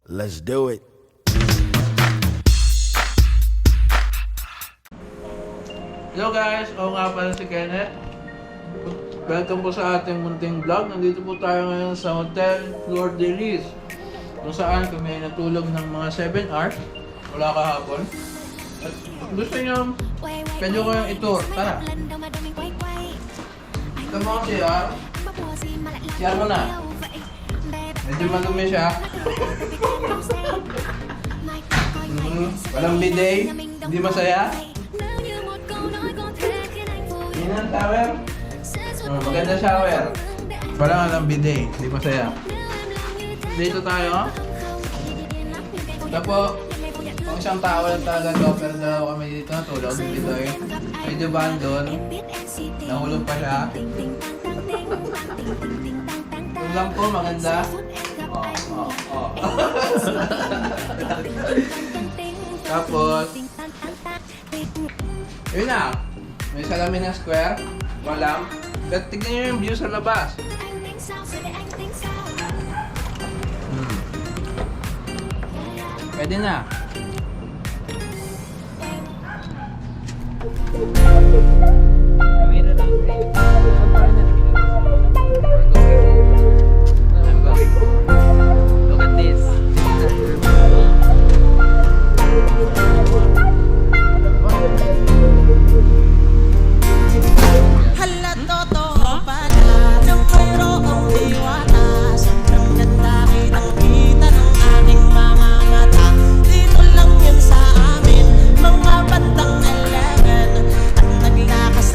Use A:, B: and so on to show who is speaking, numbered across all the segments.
A: Let's do it.
B: Hello guys! Ako nga pala si Kenneth. Welcome po sa ating munting vlog. Nandito po tayo ngayon sa Hotel Flor de Lis, kung saan kami ay natulog ng mga 7 hours mula kahapon. At gusto nyo, pwede ko yung i-tour. Tara! Ito mo ang CR. CR mo na. Medyo madumi siya. Walang bidet. Hindi masaya. Yan ang shower. Maganda shower. Wala nga lang bidet. Hindi masaya. Dito tayo. Tapos, kung isang tao lang talaga offer daw kami dito natulog. Dito eh. Medyo bandon. Nahulog pa siya. Yung lang po, maganda. Tapos, yun na. May salamin na square. Walang. Pero tignan nyo yung view sa labas. Pwede na. Look at this.
C: Hala, totoo pala nang mayroong diwata. Sobrang ganda kitang-kita ng aking mga mata. Dito lang yan sa amin, mga batang 11. At naglakas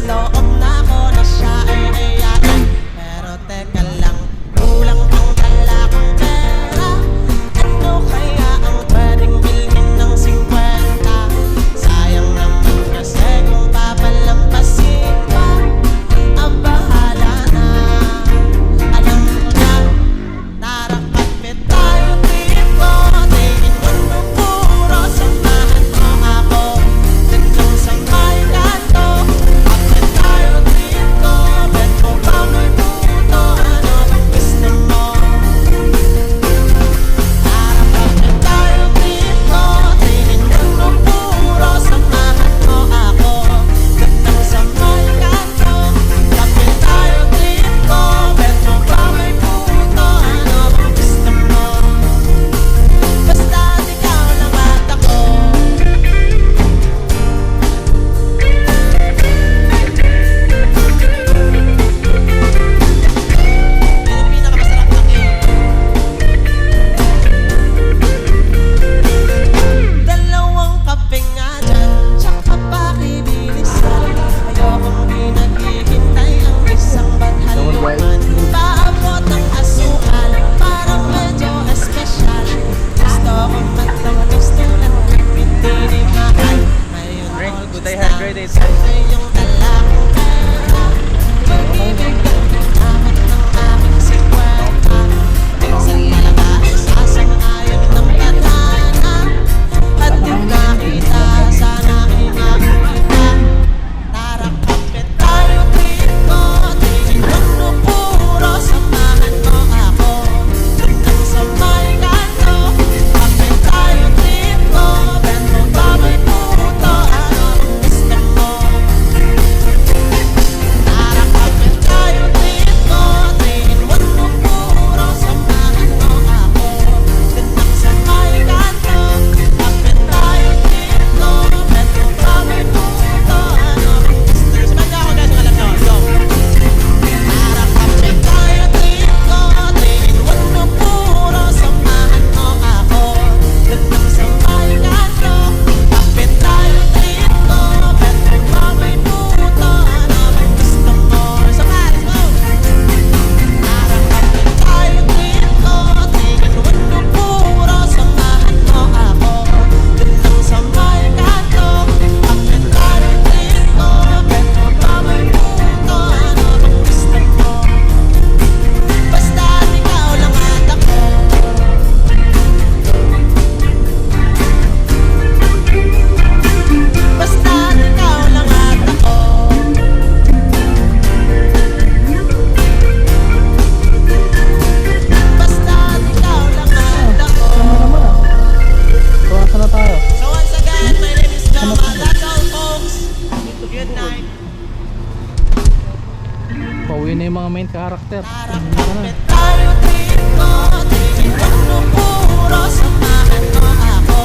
A: character.
C: Kapit tayo dito, di mo puro samahan mo ako.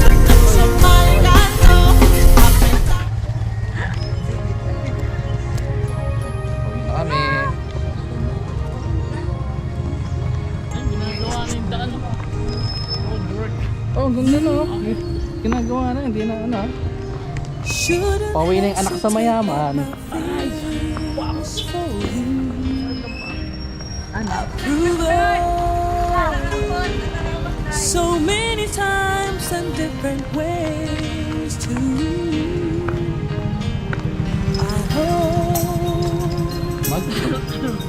C: Hanggang sa may kanto, kapit tayo.
A: Kami.
D: Ginagawa na yung daan. Road work.
A: Oh, ang ganda no. Ginagawa na, hindi na ano. Pauwi na yung anak sa mayaman.
C: So many times and different ways to I hope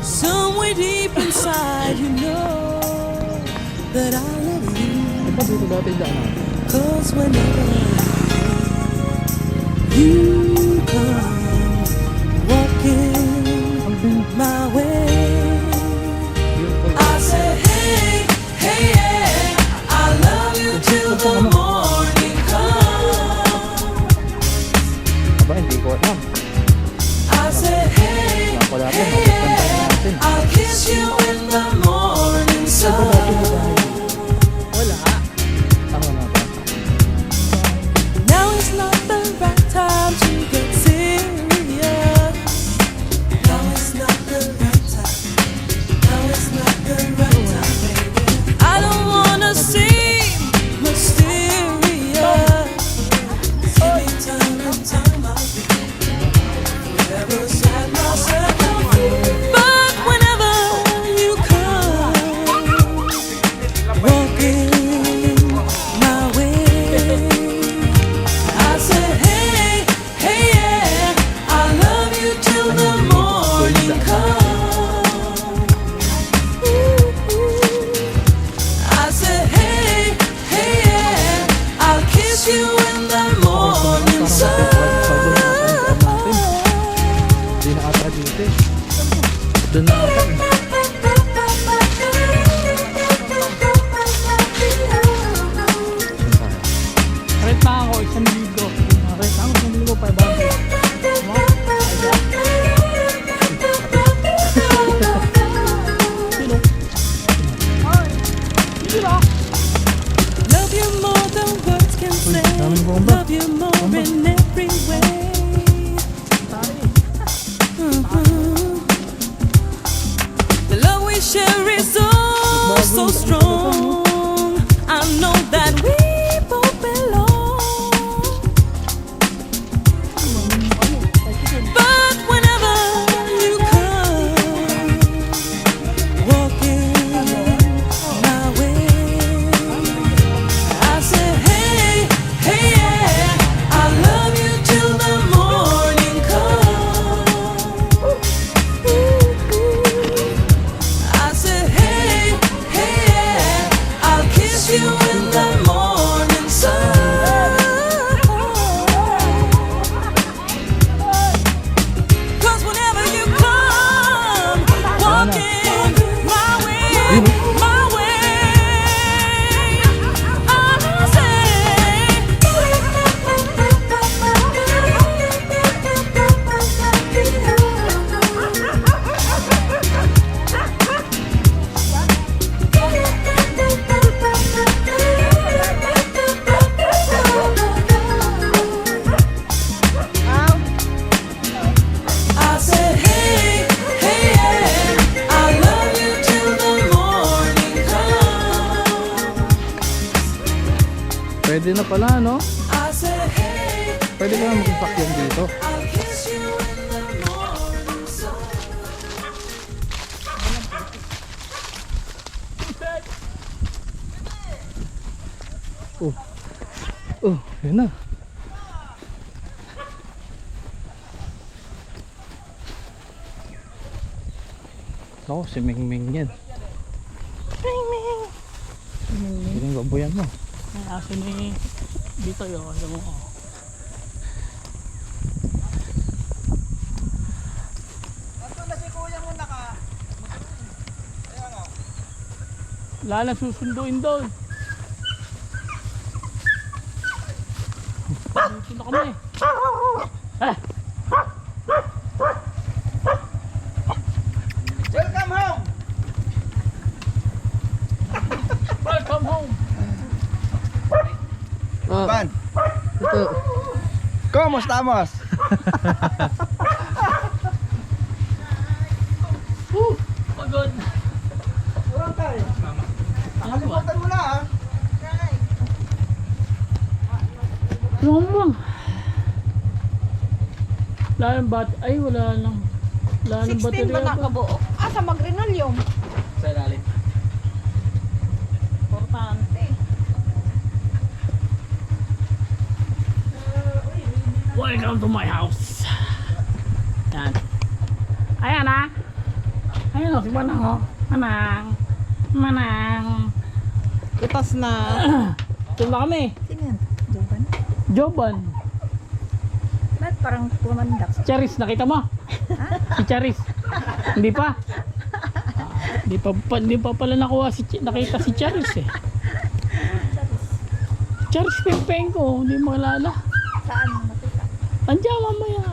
C: somewhere deep inside you know that I love you.
A: Ito dito dati daan natin.
C: 'Cause whenever you come walking my way, I say hey, hey yeah, I love you till the morning comes.
A: Aba, hindi ko alam.
C: I say hey, hey yeah, I'll kiss you in the morning sun.
A: Ano na ba?
C: Now is not the right time to get serious. Now is not the right time. Now is not the right time, baby. I don't wanna seem mysterious. Every time and time I never set myself free. But whenever you come walking my way, I say hey, hey yeah, I love you till the morning comes. I say hey, hey yeah, I'll kiss you in the morning sun.
A: Hindi na ata dito eh. Doon na ata eh. Doon tayo.
D: Rent na ako, 1,000.
A: Okay, ang 1,500.
C: Love you more than words can say.
A: daming bomba.
C: Love you more in every way. The love we share is so strong. I know that we both belong. But whenever you come walking my way, I say hey, hey yeah, I love you till the morning comes. I say hey, hey yeah, I'll kiss you in the morning sun. 'Cause whenever you come walking my way, I'll say hey, hey yeah, I love you till the morning comes.
A: Pwede na pala, no?
C: I say hey,
A: Pwede ka na mag-vacuum dito.
C: I'll kiss you in the morning sun.
A: Oh, yun na. Ako, si Mingming yan. Piling baboyan mo.
D: Ay, aso ni dito yun. Alam mo. Wala na susunduin doon. Dito na kami. Ah!
E: Ban,
A: Ito.
E: ¿cómo estamos?
D: Pagod.
E: Nakalimutan mo na ha.
D: Lumang. Lalang bat. Ay, wala lang. Lalang
F: 16 ba
D: baterya ba?
F: nakabuo? Sa Magrinolium.
A: Sa ilalim.
F: Importante.
D: Welcome to my house. Yan. Ayan na. Ayan o, si Manang o. Manang. Manang.
F: Itas na.
D: Doon na kami.
F: Sino yan? Joban?
D: Joban.
F: Ba't parang pumandak?
D: Si Charis, nakita mo? Si Charis. Hindi pa. Hindi pa pala nakuha nakita si Charis eh. Charis Pengpeng ko, hindi mo kilala.
F: Saan mo nakita?
D: Andiyan mamaya.